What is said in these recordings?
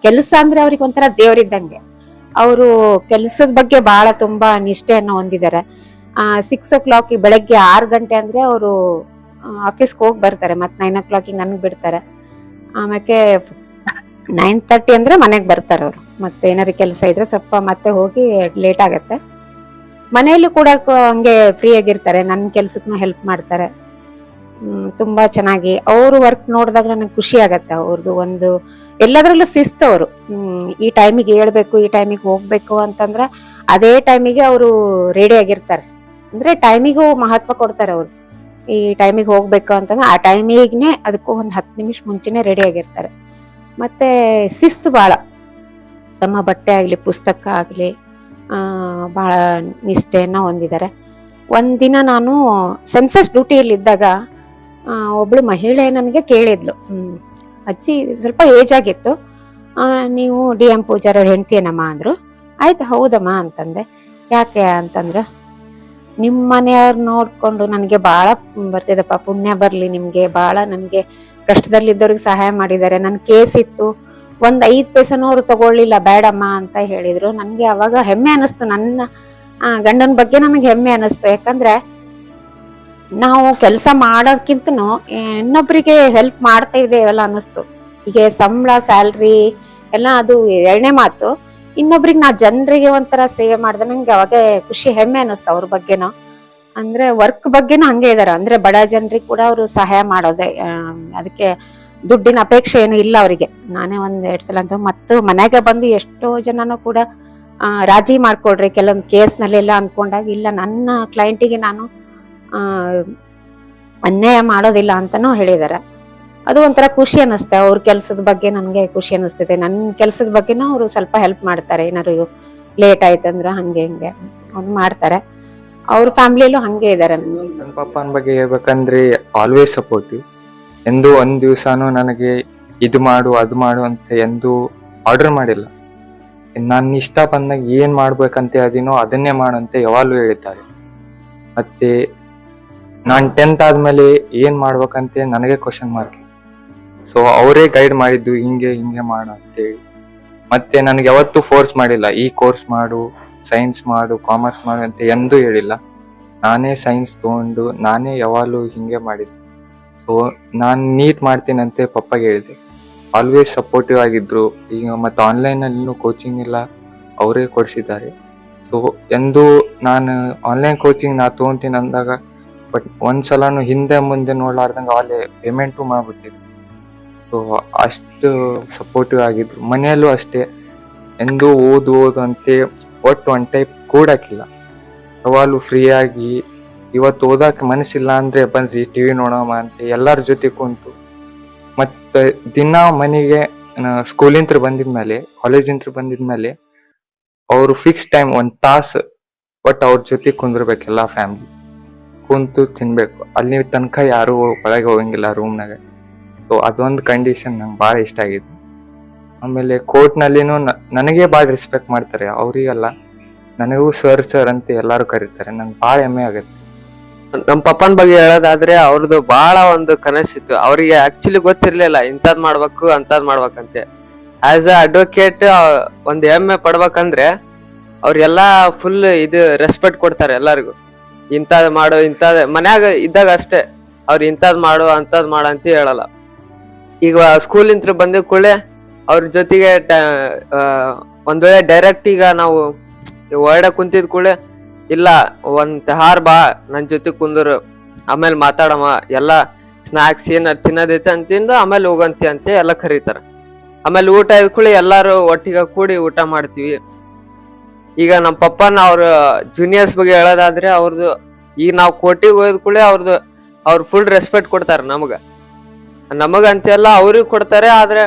ಕೆಲಸ ಅಂದ್ರೆ ಅವ್ರಿಗೆ ಒಂಥರ ದೇವ್ರಿದ್ದಂಗೆ. ಅವರು ಕೆಲಸದ ಬಗ್ಗೆ ಬಹಳ ತುಂಬಾ ನಿಷ್ಠೆಯನ್ನು ಹೊಂದಿದ್ದಾರೆ. 6 o'clock ಬೆಳಗ್ಗೆ 6 ಗಂಟೆ ಅಂದ್ರೆ ಅವರು ಆಫೀಸ್ಗೆ ಹೋಗಿ ಬರ್ತಾರೆ. ಮತ್ತೆ 9 o'clock ನನ್ಗೆ ಬಿಡ್ತಾರೆ. ಆಮೇಲೆ 9:30 ಅಂದ್ರೆ ಮನೆಗ್ ಬರ್ತಾರೆ ಅವ್ರು. ಮತ್ತೆ ಏನಾದ್ರು ಕೆಲಸ ಇದ್ರೆ ಸ್ವಲ್ಪ ಮತ್ತೆ ಹೋಗಿ ಲೇಟ್ ಆಗತ್ತೆ. ಮನೆಯಲ್ಲೂ ಕೂಡ ಹಂಗೆ ಫ್ರೀ ಆಗಿರ್ತಾರೆ, ನನ್ನ ಕೆಲ್ಸಕ್ಕೂ ಹೆಲ್ಪ್ ಮಾಡ್ತಾರೆ. ತುಂಬಾ ಚೆನ್ನಾಗಿ ಅವ್ರು ವರ್ಕ್ ನೋಡಿದಾಗ ನನಗೆ ಖುಷಿ ಆಗತ್ತೆ. ಅವ್ರದ್ದು ಒಂದು ಎಲ್ಲದ್ರಲ್ಲೂ ಶಿಸ್ತು. ಅವರು ಈ ಟೈಮಿಗೆ ಹೇಳ್ಬೇಕು, ಈ ಟೈಮಿಗೆ ಹೋಗ್ಬೇಕು ಅಂತಂದ್ರ ಅದೇ ಟೈಮಿಗೆ ಅವರು ರೆಡಿ ಆಗಿರ್ತಾರೆ. ಅಂದ್ರೆ ಟೈಮಿಗೂ ಮಹತ್ವ ಕೊಡ್ತಾರೆ ಅವ್ರು. ಈ ಟೈಮಿಗೆ ಹೋಗ್ಬೇಕು ಅಂತಂದ್ರೆ ಆ ಟೈಮಿಗೆ ಅದಕ್ಕೂ ಒಂದು 10 ನಿಮಿಷ ಮುಂಚೆನೆ ರೆಡಿ ಆಗಿರ್ತಾರೆ. ಮತ್ತೆ ಶಿಸ್ತು ಬಹಳ. ತಮ್ಮ ಬಟ್ಟೆ ಆಗ್ಲಿ ಪುಸ್ತಕ ಆಗ್ಲಿ ಬಹಳ ನಿಷ್ಠೆಯನ್ನ ಹೊಂದಿದ್ದಾರೆ. ಒಂದಿನ ನಾನು ಸೆನ್ಸಸ್ ಡ್ಯೂಟಿಯಲ್ಲಿ ಇದ್ದಾಗ ಒಬ್ಳು ಮಹಿಳೆ ನನಗೆ ಕೇಳಿದ್ಲು, ಅಜ್ಜಿ ಸ್ವಲ್ಪ ಏಜ್ ಆಗಿತ್ತು, ನೀವು DM ಪೂಜಾರಿ ಅವ್ರ ಹೆಂಡ್ತಿಯೇನಮ್ಮ ಅಂದ್ರು. ಆಯ್ತು ಹೌದಮ್ಮ ಅಂತಂದೆ. ಯಾಕೆ ಅಂತಂದ್ರ, ನಿಮ್ಮ ಮನೆಯವ್ರ ನೋಡ್ಕೊಂಡು ನನಗೆ ಬಹಳ ಬರ್ತಿದಪ್ಪ, ಪುಣ್ಯ ಬರ್ಲಿ ನಿಮ್ಗೆ, ಬಹಳ ನನ್ಗೆ ಕಷ್ಟದಲ್ಲಿದ್ದವ್ರಿಗೆ ಸಹಾಯ ಮಾಡಿದ್ದಾರೆ. ನನ್ ಕೇಸ್ ಇತ್ತು, ಒಂದ್ 5 ಪೈಸನೂ ಅವ್ರು ತಗೊಳ್ಳಿಲ್ಲ, ಬೇಡಮ್ಮ ಅಂತ ಹೇಳಿದ್ರು. ನನ್ಗೆ ಅವಾಗ ಹೆಮ್ಮೆ ಅನಿಸ್ತು, ನನ್ನ ಗಂಡನ ಬಗ್ಗೆ ನನಗೆ ಹೆಮ್ಮೆ ಅನಿಸ್ತು. ಯಾಕಂದ್ರೆ ನಾವು ಕೆಲಸ ಮಾಡೋದಕ್ಕಿಂತನೂ ಇನ್ನೊಬ್ರಿಗೆ ಹೆಲ್ಪ್ ಮಾಡ್ತಾ ಇದ್ದೇವಲ್ಲ ಅನಿಸ್ತು. ಈಗ ಸಂಬಳ ಸ್ಯಾಲ್ರಿ ಎಲ್ಲ ಅದು ಎರಡನೇ ಮಾತು. ಇನ್ನೊಬ್ರಿಗೆ ನಾ ಜನರಿಗೆ ಒಂಥರ ಸೇವೆ ಮಾಡ್ದೆ ನಂಗೆ ಅವಾಗ ಖುಷಿ ಹೆಮ್ಮೆ ಅನಿಸ್ತು ಅವ್ರ ಬಗ್ಗೆನೂ. ಅಂದ್ರೆ ವರ್ಕ್ ಬಗ್ಗೆನೂ ಹಂಗೆ ಇದಾರೆ. ಅಂದ್ರೆ ಬಡ ಜನರಿಗೆ ಕೂಡ ಅವರು ಸಹಾಯ ಮಾಡೋದೆ, ಅದಕ್ಕೆ ದುಡ್ಡಿನ ಅಪೇಕ್ಷೆ ಏನು ಇಲ್ಲ ಅವರಿಗೆ. ನಾನೇ 1-2 ಸಲ ಅಂತ ಮತ್ತು ಮನೆಗೆ ಬಂದು ಎಷ್ಟೋ ಜನನು ಕೂಡ ರಾಜಿ ಮಾಡ್ಕೊಳ್ರಿ ಕೆಲವೊಂದು ಕೇಸ್ನಲ್ಲೆಲ್ಲ ಅನ್ಕೊಂಡಾಗ, ಇಲ್ಲ ನನ್ನ ಕ್ಲೈಂಟಿಗೆ ನಾನು ಅನ್ಯಾಯ ಮಾಡೋದಿಲ್ಲ ಅಂತಾನೂ ಹೇಳಿದಾರೆ. ಅದು ಒಂಥರ ಖುಷಿ ಅನ್ನಿಸ್ತೆ. ಅವ್ರ ಕೆಲ್ಸದ ಬಗ್ಗೆ ನನ್ಗೆ ಖುಷಿ ಅನ್ನಿಸ್ತೈತೆ. ನನ್ನ ಕೆಲ್ಸದ ಬಗ್ಗೆನೂ ಅವರು ಸ್ವಲ್ಪ ಹೆಲ್ಪ್ ಮಾಡ್ತಾರೆ. ಏನಾದ್ರು ಲೇಟ್ ಆಯ್ತಂದ್ರ ಹಂಗೆ ಹಿಂಗೆ ಅವ್ರು ಮಾಡ್ತಾರೆ. ಅವ್ರ ಫ್ಯಾಮಿಲಿಯಲ್ಲೂ ಹಂಗೆ ಇದಾರೆ. ನನ್ನ ಪಪ್ಪನ ಬಗ್ಗೆ ಹೇಳ್ಬೇಕಂದ್ರೆ ಆಲ್ವೇಸ್ ಸಪೋರ್ಟಿವ್. ಎಂದು ಒಂದ್ ದಿವ್ಸಾನು ನನಗೆ ಇದು ಮಾಡು ಅದು ಮಾಡು ಅಂತ ಎಂದು ಆರ್ಡರ್ ಮಾಡಿಲ್ಲ. ನಾನು ಇಷ್ಟ ಬಂದಾಗ ಏನ್ ಮಾಡ್ಬೇಕಂತ ಅದೀನೋ ಅದನ್ನೇ ಮಾಡಂತೆ ಯಾವಾಗ್ಲೂ ಹೇಳಿದ್ದಾರೆ. ಮತ್ತೆ ನಾನ್ 10th ಆದ್ಮೇಲೆ ಏನ್ ಮಾಡ್ಬೇಕಂತ ನನಗೆ ಕ್ವಶನ್ ಮಾರ್ಕ್. ಸೊ ಅವರೇ ಗೈಡ್ ಮಾಡಿದ್ದು, ಹಿಂಗೆ ಹಿಂಗೆ ಮಾಡು ಅಂತೇಳಿ. ಮತ್ತೆ ನನಗೆ ಯಾವತ್ತೂ ಫೋರ್ಸ್ ಮಾಡಿಲ್ಲ, ಈ ಕೋರ್ಸ್ ಮಾಡು, ಸೈನ್ಸ್ ಮಾಡು, ಕಾಮರ್ಸ್ ಮಾಡು ಅಂತ ಎಂದೂ ಹೇಳಿಲ್ಲ. ನಾನೇ ಸೈನ್ಸ್ ತಗೊಂಡು ನಾನೇ ಯಾವಾಗಲೂ ಹಿಂಗೆ ಮಾಡಿದ್ದೆ. ಸೊ ನಾನು ನೀಟ್ ಮಾಡ್ತೀನಂತೆ ಪಪ್ಪಗೆ ಹೇಳಿದೆ. ಆಲ್ವೇಸ್ ಸಪೋರ್ಟಿವ್ ಆಗಿದ್ರು. ಈಗ ಮತ್ತೆ ಆನ್ಲೈನಲ್ಲೂ ಕೋಚಿಂಗ್ ಇಲ್ಲ, ಅವರೇ ಕೊಡಿಸಿದ್ದಾರೆ. ಸೊ ಎಂದು ನಾನು ಆನ್ಲೈನ್ ಕೋಚಿಂಗ್ ನಾ ತೊಗೊಂತೀನಿ ಅಂದಾಗ ಬಟ್ ಒಂದ್ಸಲನು ಹಿಂದೆ ಮುಂದೆ ನೋಡ್ಲಾರ್ದಂಗೆ ಅಲ್ಲೇ ಪೇಮೆಂಟು ಮಾಡ್ಬಿಟ್ಟಿದ್ರು. ಸೊ ಅಷ್ಟು ಸಪೋರ್ಟಿವ್ ಆಗಿದ್ರು. ಮನೆಯಲ್ಲೂ ಅಷ್ಟೇ, ಎಂದು ಓದು ಅಂತೆ ಒಟ್ಟು ಒನ್ ಟೈಪ್ ಕೂಡಕ್ಕಿಲ್ಲ. ಯಾವಾಗಲೂ ಫ್ರೀಯಾಗಿ, ಇವತ್ತು ಓದಕ್ಕೆ ಮನಸ್ಸಿಲ್ಲ ಅಂದ್ರೆ ಬನ್ರಿ TV ನೋಡೋಣ ಅಂತ ಎಲ್ಲರ ಜೊತೆ ಕುಂತು. ಮತ್ತೆ ದಿನ ಮನೆಗೆ ಸ್ಕೂಲಿಂತ್ರ ಬಂದಿದ್ಮೇಲೆ, ಕಾಲೇಜಿಂತ್ರ ಬಂದಿದ್ಮೇಲೆ ಅವರು ಫಿಕ್ಸ್ ಟೈಮ್ 1 ತಾಸು ಒಟ್ಟು ಅವ್ರ ಜೊತೆ ಕುಂದಿರ್ಬೇಕು. ಎಲ್ಲ ಫ್ಯಾಮಿಲಿ ಕುಂತು ತಿನ್ಬೇಕು. ಅಲ್ಲಿ ತನಕ ಯಾರು ಒಳಗೆ ಹೋಗಂಗಿಲ್ಲ ರೂಮ್ನಾಗ. ಸೊ ಅದೊಂದು ಕಂಡೀಷನ್ ನಂಗೆ ಭಾಳ ಇಷ್ಟ ಆಗಿತ್ತು. ಆಮೇಲೆ ಕೋರ್ಟ್ನಲ್ಲಿನೂ ನನಗೆ ಭಾಳ ರೆಸ್ಪೆಕ್ಟ್ ಮಾಡ್ತಾರೆ. ಅವ್ರಿಗಲ್ಲ, ನನಗೂ ಸರ್ ಅಂತ ಎಲ್ಲಾರು ಕರೀತಾರೆ. ನಂಗೆ ಭಾಳ ಹೆಮ್ಮೆ ಆಗುತ್ತೆ. ನಮ್ ಪಪ್ಪನ್ ಬಗ್ಗೆ ಹೇಳೋದಾದ್ರೆ ಅವ್ರದ್ದು ಬಹಳ ಒಂದು ಕನಸಿತ್ತು. ಅವ್ರಿಗೆ ಆಕ್ಚುಲಿ ಗೊತ್ತಿರ್ಲಿಲ್ಲ ಇಂಥದ್ ಮಾಡ್ಬೇಕು ಅಂತದ್ ಮಾಡ್ಬೇಕಂತೆ. ಆಸ್ ಅ ಅಡ್ವೊಕೇಟ್ ಒಂದ್ ಹೆಮ್ಮೆ ಪಡ್ಬೇಕಂದ್ರೆ ಅವ್ರೆಲ್ಲಾ ಫುಲ್ ಇದು ರೆಸ್ಪೆಕ್ಟ್ ಕೊಡ್ತಾರೆ ಎಲ್ಲರಿಗೂ. ಇಂಥದ್ ಮಾಡು, ಇಂಥದ್ ಮನ್ಯಾಗ ಇದ್ದಾಗ ಅಷ್ಟೇ ಅವ್ರು ಇಂಥದ್ ಮಾಡು ಅಂತದ್ ಮಾಡು ಅಂತ ಹೇಳಲ್ಲ. ಈಗ ಸ್ಕೂಲಿಂತ್ರ ಬಂದ ಕೂಡಲೇ ಅವ್ರ ಜೊತೆಗೆ ಒಂದ್ ವೇಳೆ ಡೈರೆಕ್ಟ್ ಈಗ ನಾವು ಹೊರಡೆ ಕುಂತಿದ್ ಕೂಡಲೇ, ಇಲ್ಲ ಒಂದ್ ಹಾರ್ ಬಾ ನನ್ ಜೊತೆ ಕುಂದರು, ಆಮೇಲೆ ಮಾತಾಡಮ್ಮ, ಎಲ್ಲಾ ಸ್ನಾಕ್ಸ್ ಏನಾರು ತಿನ್ನೋದೈತೆ ಅಂತಿಂದ ಆಮೇಲೆ ಹೋಗಂತಿ ಅಂತ ಎಲ್ಲ ಕರೀತಾರ. ಆಮೇಲೆ ಊಟ ಇದ್ ಕೂಡಲೇ ಎಲ್ಲಾರು ಒಟ್ಟಿಗೆ ಕೂಡಿ ಊಟ ಮಾಡ್ತೀವಿ. ಈಗ ನಮ್ಮ ಪಪ್ಪನ ಅವ್ರ ಜೂನಿಯರ್ಸ್ ಬಗ್ಗೆ ಹೇಳೋದಾದ್ರೆ ಅವ್ರದ್ದು ಈಗ ನಾವು ಕೋಟಿಗೆ ಹೋದ್ ಕೂಡಲೇ ಅವ್ರು ಫುಲ್ ರೆಸ್ಪೆಕ್ಟ್ ಕೊಡ್ತಾರ ನಮಗಂತೆಲ್ಲ ಅವ್ರಿಗೆ ಕೊಡ್ತಾರೆ. ಆದ್ರೆ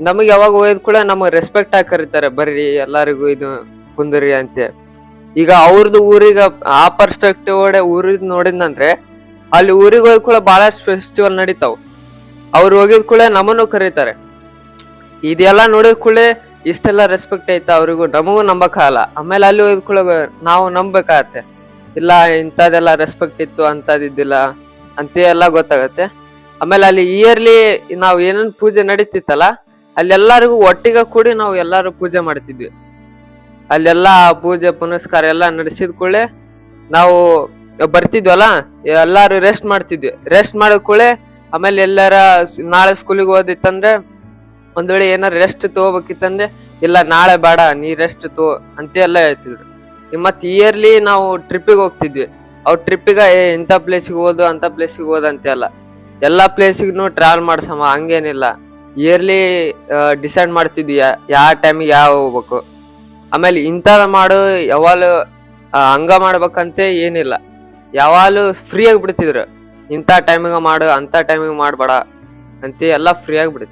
ನಮಗ್ ಯಾವಾಗ ಹೋಯ್ದ ಕೂಡ ನಮಗ್ ರೆಸ್ಪೆಕ್ಟ್ ಆಗಿ ಕರೀತಾರೆ, ಬರ್ರಿ ಎಲ್ಲಾರಿಗೂ ಇದು ಕುಂದ್ರಿ ಅಂತೆ. ಈಗ ಅವ್ರದ್ದು ಊರಿಗೆ ಆ ಪರ್ಸ್ಪೆಕ್ಟಿವ್ ಒಡೆ ಊರಿದ್ ನೋಡಿದ್ನಂದ್ರೆ ಅಲ್ಲಿ ಊರಿಗೆ ಹೋದ್ ಕೂಡ ಬಹಳಷ್ಟು ಫೆಸ್ಟಿವಲ್ ನಡೀತಾವ್. ಅವ್ರು ಹೋಗಿದ್ ಕೂಡ ನಮ್ಮನ್ನು ಕರೀತಾರೆ. ಇದೆಲ್ಲ ನೋಡಿದ ಕೂಡಲೇ ಇಷ್ಟೆಲ್ಲ ರೆಸ್ಪೆಕ್ಟ್ ಐತ ಅವ್ರಿಗೂ, ನಮಗೂ ನಂಬಕ್ಕಾಗಲ್ಲ. ಆಮೇಲೆ ಅಲ್ಲಿ ಹೋದ್ ಕೂಡ ನಾವು ನಂಬೇಕಾಗತ್ತೆ, ಇಲ್ಲ ಇಂಥದೆಲ್ಲ ರೆಸ್ಪೆಕ್ಟ್ ಇತ್ತು ಅಂತದಿದ್ದಿಲ್ಲ ಅಂತ ಎಲ್ಲ ಗೊತ್ತಾಗತ್ತೆ. ಆಮೇಲೆ ಅಲ್ಲಿ ಇಯರ್ಲಿ ನಾವ್ ಏನೇನ್ ಪೂಜೆ ನಡೀತಿತ್ತಲ್ಲ ಅಲ್ಲೆಲ್ಲರಿಗೂ ಒಟ್ಟಿಗೆ ಕೂಡಿ ನಾವು ಎಲ್ಲಾರು ಪೂಜೆ ಮಾಡ್ತಿದ್ವಿ. ಅಲ್ಲೆಲ್ಲಾ ಪೂಜೆ ಪುನಸ್ಕಾರ ಎಲ್ಲ ನಡೆಸಿದ ಕೂಡಲೇ ನಾವು ಬರ್ತಿದ್ವಲ್ಲ, ಎಲ್ಲಾರು ರೆಸ್ಟ್ ಮಾಡ್ತಿದ್ವಿ. ರೆಸ್ಟ್ ಮಾಡಿದ ಕೂಡಲೇ ಆಮೇಲೆ ಎಲ್ಲಾರ ನಾಳೆ ಸ್ಕೂಲಿಗೆ ಓದಿತ್ತಂದ್ರೆ ಒಂದ್ ವೇಳೆ ಏನಾರ ರೆಸ್ಟ್ ತಗೋಬೇಕಿತ್ತಂದ್ರೆ ಇಲ್ಲ ನಾಳೆ ಬೇಡ ನೀ ರೆಸ್ಟ್ ತಗೋ ಅಂತ ಎಲ್ಲ ಹೇಳ್ತಿದ್ರು. ಮತ್ ಇಯರ್ಲಿ ನಾವು ಟ್ರಿಪ್ಪಿಗೆ ಹೋಗ್ತಿದ್ವಿ. ಅವ್ ಟ್ರಿಪ್ಪಿಗೆ ಇಂಥ ಪ್ಲೇಸಿಗೆ ಹೋದು ಅಂತ ಪ್ಲೇಸಿಗೆ ಹೋದ ಅಂತೆಲ್ಲ ಎಲ್ಲಾ ಪ್ಲೇಸಿಗೂ ಟ್ರಾವೆಲ್ ಮಾಡ್ಸಮ್ಮ ಹಂಗೇನಿಲ್ಲ. ಇಯರ್ಲಿ ಡಿಸೈಡ್ ಮಾಡ್ತಿದ್ವಿ ಯಾವ ಟೈಮಿಗೆ ಯಾವ ಹೋಗ್ಬೇಕು. ಆಮೇಲೆ ಇಂಥದ ಮಾಡು ಯಾವಾಗಲೂ ಹಂಗ ಮಾಡ್ಬೇಕಂತ ಏನಿಲ್ಲ, ಯಾವಾಗಲೂ ಫ್ರೀ ಆಗಿ ಬಿಡ್ತಿದ್ರು. ಇಂಥ ಟೈಮಿಗೆ ಮಾಡು ಅಂತ ಟೈಮಿಗೆ ಮಾಡ್ಬೇಡ ಅಂತ ಎಲ್ಲ ಫ್ರೀ ಆಗಿ ಬಿಡ್ತಿದ್ರು.